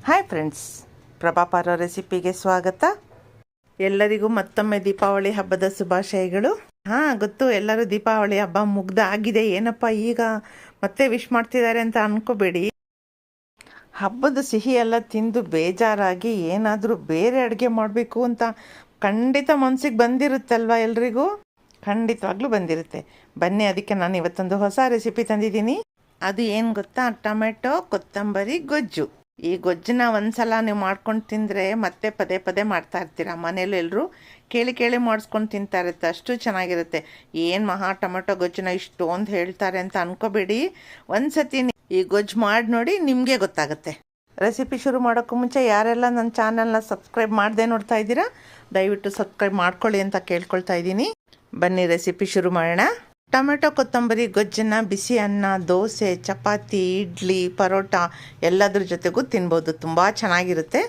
Hi friends, ಪ್ರಭಾಪಾರ ರೆಸಿಪಿಗೆ ಸ್ವಾಗತ. ಎಲ್ಲರಿಗೂ ಮತ್ತೊಮ್ಮೆ ದೀಪಾವಳಿ ಹಬ್ಬದ ಶುಭಾಶಯಗಳು. ಗೊತ್ತು, ಎಲ್ಲರೂ ದೀಪಾವಳಿ ಹಬ್ಬ ಮುಗ್ದಾಗಿದೆ, ಏನಪ್ಪ ಈಗ ಮತ್ತೆ ವಿಶ್ ಮಾಡ್ತಿದ್ದಾರೆ ಅಂತ ಅನ್ಕೋಬೇಡಿ. ಹಬ್ಬದ ಸಿಹಿ ಎಲ್ಲ ತಿಂದು ಬೇಜಾರಾಗಿ ಏನಾದರೂ ಬೇರೆ ಅಡುಗೆ ಮಾಡಬೇಕು ಅಂತ ಖಂಡಿತ ಮನಸ್ಸಿಗೆ ಬಂದಿರುತ್ತಲ್ವ ಎಲ್ರಿಗೂ. ಖಂಡಿತವಾಗ್ಲೂ ಬಂದಿರುತ್ತೆ. ಬನ್ನಿ, ಅದಕ್ಕೆ ನಾನು ಇವತ್ತೊಂದು ಹೊಸ ರೆಸಿಪಿ ತಂದಿದ್ದೀನಿ. ಅದು ಏನು ಗೊತ್ತಾ, ಟೊಮೆಟೊ ಕೊತ್ತಂಬರಿ ಗೊಜ್ಜು. ಈ ಗೊಜ್ಜನ್ನ ಒಂದ್ಸಲ ನೀವು ಮಾಡ್ಕೊಂಡು ತಿಂದರೆ ಮತ್ತೆ ಪದೇ ಪದೇ ಮಾಡ್ತಾ ಇರ್ತೀರ. ಮನೇಲಿ ಎಲ್ಲರೂ ಕೇಳಿ ಕೇಳಿ ಮಾಡಿಸ್ಕೊಂಡು ತಿಂತಾ ಇರುತ್ತೆ, ಅಷ್ಟು ಚೆನ್ನಾಗಿರುತ್ತೆ. ಏನು ಮಹಾ ಟೊಮೆಟೊ ಗೊಜ್ಜನ್ನ ಇಷ್ಟೊಂದು ಹೇಳ್ತಾರೆ ಅಂತ ಅನ್ಕೋಬೇಡಿ. ಒಂದು ಸತಿ ಈ ಗೊಜ್ಜು ಮಾಡಿ ನೋಡಿ, ನಿಮಗೆ ಗೊತ್ತಾಗುತ್ತೆ. ರೆಸಿಪಿ ಶುರು ಮಾಡೋಕ್ಕೂ ಮುಂಚೆ ಯಾರೆಲ್ಲ ನನ್ನ ಚಾನಲ್ನ ಸಬ್ಸ್ಕ್ರೈಬ್ ಮಾಡದೆ ನೋಡ್ತಾ ಇದ್ದೀರಾ, ದಯವಿಟ್ಟು ಸಬ್ಸ್ಕ್ರೈಬ್ ಮಾಡ್ಕೊಳ್ಳಿ ಅಂತ ಕೇಳ್ಕೊಳ್ತಾ ಇದ್ದೀನಿ. ಬನ್ನಿ ರೆಸಿಪಿ ಶುರು ಮಾಡೋಣ. ಟೊಮೆಟೊ ಕೊತ್ತಂಬರಿ ಗೊಜ್ಜನ್ನು ಬಿಸಿ ಅನ್ನ, ದೋಸೆ, ಚಪಾತಿ, ಇಡ್ಲಿ, ಪರೋಟ ಎಲ್ಲದ್ರ ಜೊತೆಗೂ ತಿನ್ಬೋದು. ತುಂಬ ಚೆನ್ನಾಗಿರುತ್ತೆ.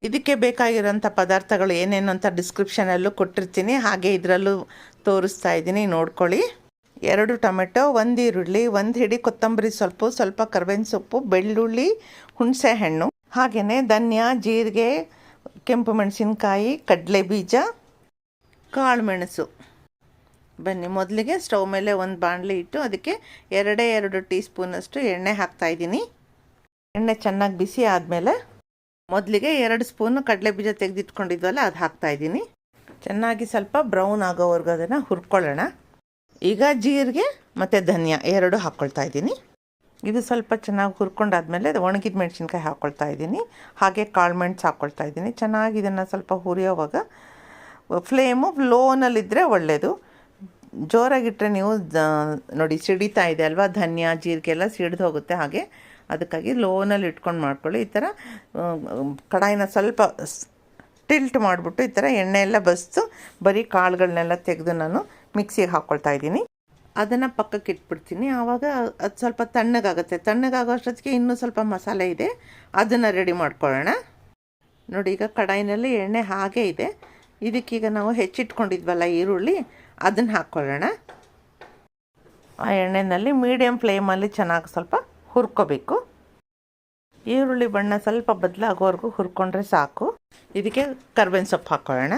ಇದಕ್ಕೆ ಬೇಕಾಗಿರೋಂಥ ಪದಾರ್ಥಗಳು ಏನೇನು ಅಂತ ಡಿಸ್ಕ್ರಿಪ್ಷನಲ್ಲೂ ಕೊಟ್ಟಿರ್ತೀನಿ, ಹಾಗೆ ಇದರಲ್ಲೂ ತೋರಿಸ್ತಾ ಇದ್ದೀನಿ, ನೋಡ್ಕೊಳ್ಳಿ. 2 ಟೊಮೆಟೊ, 1 ಈರುಳ್ಳಿ, 1 ಹಿಡಿ ಕೊತ್ತಂಬರಿ ಸೊಪ್ಪು, ಸ್ವಲ್ಪ ಕರ್ಬೇವಿನ ಸೊಪ್ಪು, ಬೆಳ್ಳುಳ್ಳಿ, ಹುಣಸೆ ಹಣ್ಣು, ಹಾಗೆಯೇ ಧನಿಯಾ, ಜೀರಿಗೆ, ಕೆಂಪು ಮೆಣಸಿನ್ಕಾಯಿ, ಕಡಲೆ ಬೀಜ, ಕಾಳು ಮೆಣಸು. ಬನ್ನಿ, ಮೊದಲಿಗೆ ಸ್ಟವ್ ಮೇಲೆ ಒಂದು ಬಾಣಲಿ ಇಟ್ಟು ಅದಕ್ಕೆ 2 ಟೀ ಸ್ಪೂನಷ್ಟು ಎಣ್ಣೆ ಹಾಕ್ತಾಯಿದ್ದೀನಿ. ಎಣ್ಣೆ ಚೆನ್ನಾಗಿ ಬಿಸಿ ಆದಮೇಲೆ ಮೊದಲಿಗೆ 2 ಸ್ಪೂನು ಕಡಲೆ ಬೀಜ ತೆಗೆದಿಟ್ಕೊಂಡಿದ್ವಲ್ಲ ಅದು ಹಾಕ್ತಾಯಿದ್ದೀನಿ. ಚೆನ್ನಾಗಿ ಸ್ವಲ್ಪ ಬ್ರೌನ್ ಆಗೋವರೆಗೂ ಅದನ್ನು ಹುರ್ಕೊಳ್ಳೋಣ. ಈಗ ಜೀರಿಗೆ ಮತ್ತು ಧನಿಯಾ 2 ಹಾಕ್ಕೊಳ್ತಾ ಇದ್ದೀನಿ. ಇದು ಸ್ವಲ್ಪ ಚೆನ್ನಾಗಿ ಹುರ್ಕೊಂಡಾದ್ಮೇಲೆ ಒಣಗಿದ ಮೆಣಸಿನ್ಕಾಯಿ ಹಾಕ್ಕೊಳ್ತಾ ಇದ್ದೀನಿ. ಹಾಗೆ ಕಾಳು ಮೆಣಸು ಹಾಕ್ಕೊಳ್ತಾ ಇದ್ದೀನಿ. ಚೆನ್ನಾಗಿ ಇದನ್ನು ಸ್ವಲ್ಪ ಹುರಿಯೋವಾಗ ಫ್ಲೇಮು ಲೋನಲ್ಲಿದ್ದರೆ ಒಳ್ಳೆಯದು. ಜೋರಾಗಿಟ್ಟರೆ ನೀವು ನೋಡಿ ಸಿಡಿತಾ ಇದೆ ಅಲ್ವಾ, ಧನಿಯಾ ಜೀರಿಗೆ ಎಲ್ಲ ಸಿಡಿದು ಹೋಗುತ್ತೆ. ಹಾಗೆ ಅದಕ್ಕಾಗಿ ಲೋನಲ್ಲಿ ಇಟ್ಕೊಂಡು ಮಾಡ್ಕೊಳ್ಳಿ. ಈ ಥರ ಕಡಾಯಿನ ಸ್ವಲ್ಪ ಟಿಲ್ಟ್ ಮಾಡಿಬಿಟ್ಟು ಈ ಥರ ಎಣ್ಣೆ ಎಲ್ಲ ಬಸ್ತು ಬರೀ ಕಾಳುಗಳನ್ನೆಲ್ಲ ತೆಗೆದು ನಾನು ಮಿಕ್ಸಿಗೆ ಹಾಕ್ಕೊಳ್ತಾ ಇದ್ದೀನಿ. ಅದನ್ನು ಪಕ್ಕಕ್ಕೆ ಇಟ್ಬಿಡ್ತೀನಿ. ಆವಾಗ ಅದು ಸ್ವಲ್ಪ ತಣ್ಣಗಾಗುತ್ತೆ. ತಣ್ಣಗಾಗೋ ಅಷ್ಟೊತ್ತಿಗೆ ಇನ್ನೂ ಸ್ವಲ್ಪ ಮಸಾಲೆ ಇದೆ, ಅದನ್ನು ರೆಡಿ ಮಾಡ್ಕೊಳ್ಳೋಣ. ನೋಡಿ, ಈಗ ಕಡಾಯಿನಲ್ಲಿ ಎಣ್ಣೆ ಹಾಗೇ ಇದೆ. ಇದಕ್ಕೀಗ ನಾವು ಹೆಚ್ಚಿಟ್ಕೊಂಡಿದ್ವಲ್ಲ ಈರುಳ್ಳಿ, ಅದನ್ನು ಹಾಕ್ಕೊಳ್ಳೋಣ. ಆ ಎಣ್ಣೆಯಲ್ಲಿ ಮೀಡಿಯಮ್ ಫ್ಲೇಮಲ್ಲಿ ಚೆನ್ನಾಗಿ ಸ್ವಲ್ಪ ಹುರ್ಕೋಬೇಕು. ಈರುಳ್ಳಿ ಬಣ್ಣ ಸ್ವಲ್ಪ ಬದಲಾಗೋವರೆಗೂ ಹುರ್ಕೊಂಡ್ರೆ ಸಾಕು. ಇದಕ್ಕೆ ಕರ್ಬೇವಿನ ಸೊಪ್ಪು ಹಾಕ್ಕೊಳ್ಳೋಣ.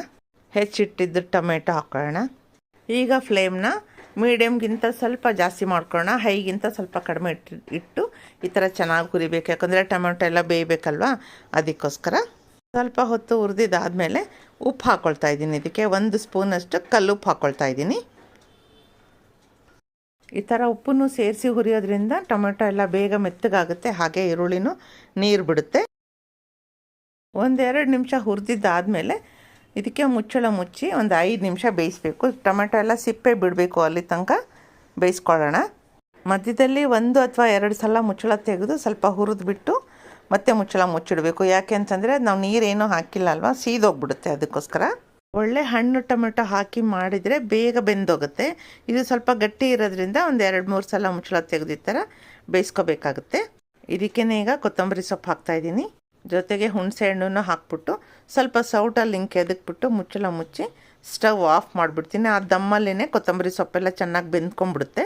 ಹೆಚ್ಚಿಟ್ಟಿದ್ದು ಟೊಮೆಟೊ ಹಾಕ್ಕೊಳ್ಳೋಣ. ಈಗ ಫ್ಲೇಮ್ನ ಮೀಡಿಯಮ್ಗಿಂತ ಸ್ವಲ್ಪ ಜಾಸ್ತಿ ಮಾಡ್ಕೊಳ್ಳೋಣ, ಹೈಗಿಂತ ಸ್ವಲ್ಪ ಕಡಿಮೆ ಇಟ್ಟು ಈ ಥರ ಚೆನ್ನಾಗಿ ಹುರಿಬೇಕು. ಯಾಕಂದರೆ ಟೊಮೆಟೊ ಎಲ್ಲ ಬೇಯಬೇಕಲ್ವ, ಅದಕ್ಕೋಸ್ಕರ. ಸ್ವಲ್ಪ ಹೊತ್ತು ಹುರಿದಿದ್ದಾದಮೇಲೆ ಉಪ್ಪು ಹಾಕ್ಕೊಳ್ತಾ ಇದ್ದೀನಿ. ಇದಕ್ಕೆ 1 ಸ್ಪೂನಷ್ಟು ಕಲ್ಲುಪ್ಪು ಹಾಕ್ಕೊಳ್ತಾ ಇದ್ದೀನಿ. ಈ ಥರ ಉಪ್ಪನ್ನು ಸೇರಿಸಿ ಹುರಿಯೋದ್ರಿಂದ ಟೊಮೆಟೊ ಎಲ್ಲ ಬೇಗ ಮೆತ್ತಗಾಗುತ್ತೆ, ಹಾಗೆ ಈರುಳ್ಳಿನೂ ನೀರು ಬಿಡುತ್ತೆ. 1-2 ನಿಮಿಷ ಹುರಿದಿದ್ದಾದಮೇಲೆ ಇದಕ್ಕೆ ಮುಚ್ಚಳ ಮುಚ್ಚಿ ಒಂದು 5 ನಿಮಿಷ ಬೇಯಿಸಬೇಕು. ಟೊಮೆಟೊ ಎಲ್ಲ ಸಿಪ್ಪೆ ಬಿಡಬೇಕು, ಅಲ್ಲಿ ತನಕ ಬೇಯಿಸ್ಕೊಳ್ಳೋಣ. ಮಧ್ಯದಲ್ಲಿ 1 ಅಥವಾ 2 ಸಲ ಮುಚ್ಚಳ ತೆಗೆದು ಸ್ವಲ್ಪ ಹುರಿದ್ಬಿಟ್ಟು ಮತ್ತೆ ಮುಚ್ಚಳ ಮುಚ್ಚಿಡಬೇಕು. ಯಾಕೆ ಅಂತಂದರೆ ನಾವು ನೀರೇನೂ ಹಾಕಿಲ್ಲ ಅಲ್ವಾ, ಸೀದೋಗ್ಬಿಡುತ್ತೆ. ಅದಕ್ಕೋಸ್ಕರ ಒಳ್ಳೆ ಹಣ್ಣು ಟೊಮೆಟೊ ಹಾಕಿ ಮಾಡಿದರೆ ಬೇಗ ಬೆಂದೋಗುತ್ತೆ. ಇದು ಸ್ವಲ್ಪ ಗಟ್ಟಿ ಇರೋದ್ರಿಂದ ಒಂದು 2-3 ಸಲ ಮುಚ್ಚಳ ತೆಗೆದು ಈ ಥರ ಬೇಯಿಸ್ಕೋಬೇಕಾಗುತ್ತೆ. ಇದಕ್ಕೇನೆ ಈಗ ಕೊತ್ತಂಬರಿ ಸೊಪ್ಪು ಹಾಕ್ತಾಯಿದ್ದೀನಿ. ಜೊತೆಗೆ ಹುಣಸೆ ಹಣ್ಣನ್ನು ಹಾಕ್ಬಿಟ್ಟು ಸ್ವಲ್ಪ ಸೌಟಲ್ಲಿ ಹಿಂಗೆ ಕೆದಕ್ಬಿಟ್ಟು ಮುಚ್ಚಳ ಮುಚ್ಚಿ ಸ್ಟವ್ ಆಫ್ ಮಾಡಿಬಿಡ್ತೀನಿ. ಆ ದಮ್ಮಲ್ಲೇ ಕೊತ್ತಂಬರಿ ಸೊಪ್ಪೆಲ್ಲ ಚೆನ್ನಾಗಿ ಬೆಂದ್ಕೊಂಡ್ಬಿಡುತ್ತೆ.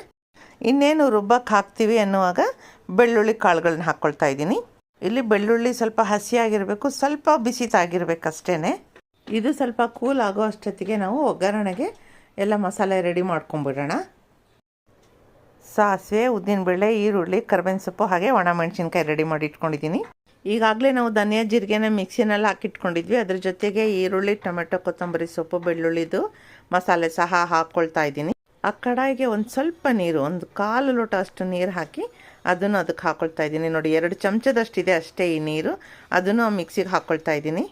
ಇನ್ನೇನು ರುಬ್ಬಕ್ಕೆ ಹಾಕ್ತೀವಿ ಅನ್ನುವಾಗ ಬೆಳ್ಳುಳ್ಳಿ ಕಾಳುಗಳನ್ನ ಹಾಕ್ಕೊಳ್ತಾ ಇದ್ದೀನಿ. ಇಲ್ಲಿ ಬೆಳ್ಳುಳ್ಳಿ ಸ್ವಲ್ಪ ಹಸಿಯಾಗಿರಬೇಕು, ಸ್ವಲ್ಪ ಬಿಸಿತಾಗಿರ್ಬೇಕು ಅಷ್ಟೇ. ಇದು ಸ್ವಲ್ಪ ಕೂಲ್ ಆಗೋ ಅಷ್ಟೊತ್ತಿಗೆ ನಾವು ಒಗ್ಗರಣೆಗೆ ಎಲ್ಲ ಮಸಾಲೆ ರೆಡಿ ಮಾಡ್ಕೊಂಬಿಡೋಣ. ಸಾಸಿವೆ, ಉದ್ದಿನಬೇಳೆ, ಈರುಳ್ಳಿ, ಕರ್ಬೇವಿನ ಸೊಪ್ಪು, ಹಾಗೆ ಒಣಮೆಣಸಿನ್ಕಾಯಿ ರೆಡಿ ಮಾಡಿ ಇಟ್ಕೊಂಡಿದ್ದೀನಿ. ಈಗಾಗಲೇ ನಾವು ಧನಿಯಾ ಜೀರಿಗೆನ ಮಿಕ್ಸಿನಲ್ಲಿ ಹಾಕಿಟ್ಕೊಂಡಿದ್ವಿ. ಅದ್ರ ಜೊತೆಗೆ ಈರುಳ್ಳಿ, ಟೊಮೆಟೊ, ಕೊತ್ತಂಬರಿ ಸೊಪ್ಪು, ಬೆಳ್ಳುಳ್ಳಿದು ಮಸಾಲೆ ಸಹ ಹಾಕ್ಕೊಳ್ತಾ ಇದ್ದೀನಿ. ಆ ಕಡಾಯಿಗೆ ಒಂದು ಸ್ವಲ್ಪ ನೀರು, 1/4 ಲೋಟ ಅಷ್ಟು ನೀರು ಹಾಕಿ ಅದನ್ನು ಅದಕ್ಕೆ ಹಾಕ್ಕೊಳ್ತಾ ಇದ್ದೀನಿ. ನೋಡಿ, 2 ಚಮಚದಷ್ಟಿದೆ ಅಷ್ಟೇ ಈ ನೀರು. ಅದನ್ನು ಮಿಕ್ಸಿಗೆ ಹಾಕ್ಕೊಳ್ತಾ ಇದ್ದೀನಿ.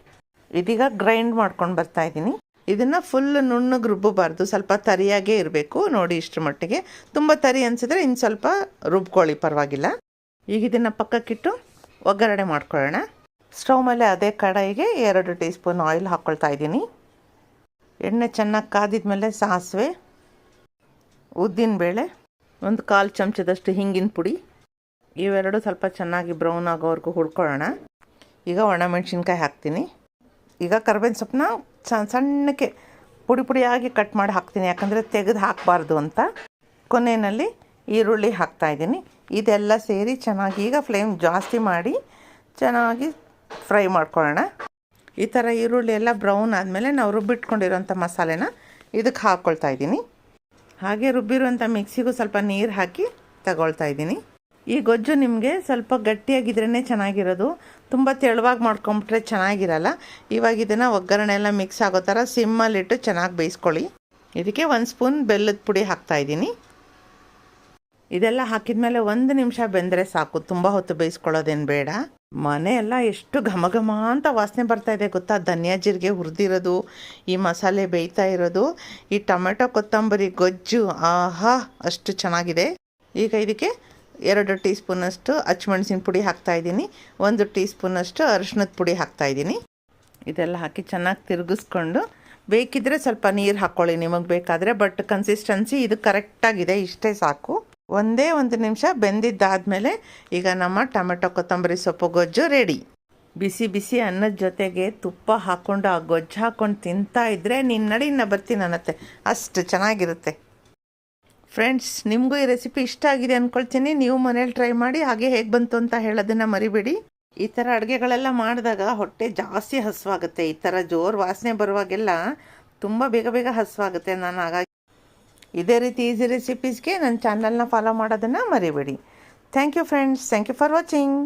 ಇದೀಗ ಗ್ರೈಂಡ್ ಮಾಡ್ಕೊಂಡು ಬರ್ತಾ ಇದ್ದೀನಿ. ಇದನ್ನು ಫುಲ್ ನುಣ್ಣಗೆ ರುಬ್ಬಬಾರ್ದು, ಸ್ವಲ್ಪ ತರಿಯಾಗೇ ಇರಬೇಕು. ನೋಡಿ, ಇಷ್ಟರ ಮಟ್ಟಿಗೆ. ತುಂಬ ತರಿ ಅನಿಸಿದ್ರೆ ಇನ್ನು ಸ್ವಲ್ಪ ರುಬ್ಕೊಳ್ಳಿ, ಪರವಾಗಿಲ್ಲ. ಈಗ ಇದನ್ನು ಪಕ್ಕಕ್ಕಿಟ್ಟು ಒಗ್ಗರಣೆ ಮಾಡ್ಕೊಳ್ಳೋಣ. ಸ್ಟವ್ ಮೇಲೆ ಅದೇ ಕಡಾಯಿಗೆ 2 ಟೀ ಸ್ಪೂನ್ ಆಯಿಲ್ ಹಾಕ್ಕೊಳ್ತಾ ಇದ್ದೀನಿ. ಎಣ್ಣೆ ಚೆನ್ನಾಗಿ ಕಾದಿದ ಮೇಲೆ ಸಾಸಿವೆ, ಉದ್ದಿನಬೇಳೆ, 1/4 ಚಮಚದಷ್ಟು ಹಿಂಗಿನ ಪುಡಿ, ಇವೆರಡು ಸ್ವಲ್ಪ ಚೆನ್ನಾಗಿ ಬ್ರೌನ್ ಆಗೋವರೆಗೂ ಹುಡ್ಕೊಳ್ಳೋಣ. ಈಗ ಒಣಮೆಣಸಿನ್ಕಾಯಿ ಹಾಕ್ತೀನಿ. ಈಗ ಕರ್ಬೇವಿನ ಸೊಪ್ಪನ್ನ ಸಣ್ಣಕ್ಕೆ ಪುಡಿ ಪುಡಿಯಾಗಿ ಕಟ್ ಮಾಡಿ ಹಾಕ್ತೀನಿ, ಯಾಕಂದರೆ ತೆಗೆದು ಹಾಕಬಾರ್ದು ಅಂತ. ಕೊನೆಯಲ್ಲಿ ಈರುಳ್ಳಿ ಹಾಕ್ತಾಯಿದ್ದೀನಿ. ಇದೆಲ್ಲ ಸೇರಿ ಚೆನ್ನಾಗಿ ಈಗ ಫ್ಲೇಮ್ ಜಾಸ್ತಿ ಮಾಡಿ ಚೆನ್ನಾಗಿ ಫ್ರೈ ಮಾಡ್ಕೊಳ್ಳೋಣ. ಈ ಥರ ಈರುಳ್ಳಿ ಎಲ್ಲ ಬ್ರೌನ್ ಆದಮೇಲೆ ನಾವು ರುಬ್ಬಿಟ್ಕೊಂಡಿರೋಂಥ ಮಸಾಲೆನ ಇದಕ್ಕೆ ಹಾಕ್ಕೊಳ್ತಾ ಇದ್ದೀನಿ. ಹಾಗೆ ರುಬ್ಬಿರುವಂಥ ಮಿಕ್ಸಿಗೂ ಸ್ವಲ್ಪ ನೀರು ಹಾಕಿ ತಗೊಳ್ತಾ ಇದ್ದೀನಿ. ಈ ಗೊಜ್ಜು ನಿಮಗೆ ಸ್ವಲ್ಪ ಗಟ್ಟಿಯಾಗಿದ್ರೇ ಚೆನ್ನಾಗಿರೋದು, ತುಂಬ ತೆಳುವಾಗಿ ಮಾಡ್ಕೊಂಬಿಟ್ರೆ ಚೆನ್ನಾಗಿರಲ್ಲ. ಇವಾಗ ಇದನ್ನು ಒಗ್ಗರಣೆ ಎಲ್ಲ ಮಿಕ್ಸ್ ಆಗೋ ಥರ ಸಿಮ್ಮಲ್ಲಿಟ್ಟು ಚೆನ್ನಾಗಿ ಬೇಯಿಸ್ಕೊಳ್ಳಿ. ಇದಕ್ಕೆ 1 ಸ್ಪೂನ್ ಬೆಲ್ಲದ ಪುಡಿ ಹಾಕ್ತಾಯಿದ್ದೀನಿ. ಇದೆಲ್ಲ ಹಾಕಿದ್ಮೇಲೆ 1 ನಿಮಿಷ ಬೆಂದರೆ ಸಾಕು, ತುಂಬ ಹೊತ್ತು ಬೇಯಿಸ್ಕೊಳ್ಳೋದೇನು ಬೇಡ. ಮನೆ ಎಲ್ಲ ಎಷ್ಟು ಘಮ ಘಮ ಅಂತ ವಾಸನೆ ಬರ್ತಾಯಿದೆ ಗೊತ್ತಾ. ಧನಿಯಾ ಜೀರಿಗೆ ಹುರಿದಿರೋದು, ಈ ಮಸಾಲೆ ಬೇಯ್ತಾ ಇರೋದು, ಈ ಟೊಮೆಟೊ ಕೊತ್ತಂಬರಿ ಗೊಜ್ಜು, ಆಹಾ ಅಷ್ಟು ಚೆನ್ನಾಗಿದೆ. ಈಗ ಇದಕ್ಕೆ 2 ಟೀ ಸ್ಪೂನಷ್ಟು ಅಚ್ಚಮೆಣಸಿನ ಪುಡಿ ಹಾಕ್ತಾಯಿದ್ದೀನಿ, 1 ಟೀ ಸ್ಪೂನಷ್ಟು ಅರಿಶಿಣದ ಪುಡಿ ಹಾಕ್ತಾಯಿದ್ದೀನಿ. ಇದೆಲ್ಲ ಹಾಕಿ ಚೆನ್ನಾಗಿ ತಿರುಗಿಸ್ಕೊಂಡು, ಬೇಕಿದ್ದರೆ ಸ್ವಲ್ಪ ನೀರು ಹಾಕ್ಕೊಳ್ಳಿ ನಿಮಗೆ ಬೇಕಾದರೆ, ಬಟ್ ಕನ್ಸಿಸ್ಟೆನ್ಸಿ ಇದು ಕರೆಕ್ಟಾಗಿದೆ, ಇಷ್ಟೇ ಸಾಕು. ಒಂದೇ 1 ನಿಮಿಷ ಬೆಂದಿದ್ದಾದಮೇಲೆ ಈಗ ನಮ್ಮ ಟೊಮೆಟೊ ಕೊತ್ತಂಬರಿ ಸೊಪ್ಪು ಗೊಜ್ಜು ರೆಡಿ. ಬಿಸಿ ಬಿಸಿ ಅನ್ನದ ಜೊತೆಗೆ ತುಪ್ಪ ಹಾಕ್ಕೊಂಡು ಆ ಗೊಜ್ಜು ಹಾಕ್ಕೊಂಡು ತಿಂತಾ ಇದ್ದರೆ ನಿನ್ನ ನಡಿನ ಬರ್ತೀನಿ ಅನ್ನತ್ತೆ, ಅಷ್ಟು ಚೆನ್ನಾಗಿರುತ್ತೆ. ಫ್ರೆಂಡ್ಸ್, ನಿಮಗೂ ಈ ರೆಸಿಪಿ ಇಷ್ಟ ಆಗಿದೆ ಅಂದ್ಕೊಳ್ತೀನಿ. ನೀವು ಮನೇಲಿ ಟ್ರೈ ಮಾಡಿ, ಹಾಗೆ ಹೇಗೆ ಬಂತು ಅಂತ ಹೇಳೋದನ್ನು ಮರಿಬೇಡಿ. ಈ ಥರ ಅಡುಗೆಗಳೆಲ್ಲ ಮಾಡಿದಾಗ ಹೊಟ್ಟೆ ಜಾಸ್ತಿ ಹಸಿವಾಗುತ್ತೆ. ಈ ಥರ ಜೋರು ವಾಸನೆ ಬರುವಾಗೆಲ್ಲ ತುಂಬ ಬೇಗ ಬೇಗ ಹಸಿವಾಗುತ್ತೆ. ನಾನು ಹಾಗಾಗಿ ಇದೇ ರೀತಿ ಈಸಿ ರೆಸಿಪೀಸ್ಗೆ ನನ್ನ ಚಾನಲ್ನ ಫಾಲೋ ಮಾಡೋದನ್ನು ಮರಿಬೇಡಿ. Thank you friends, thank you for watching.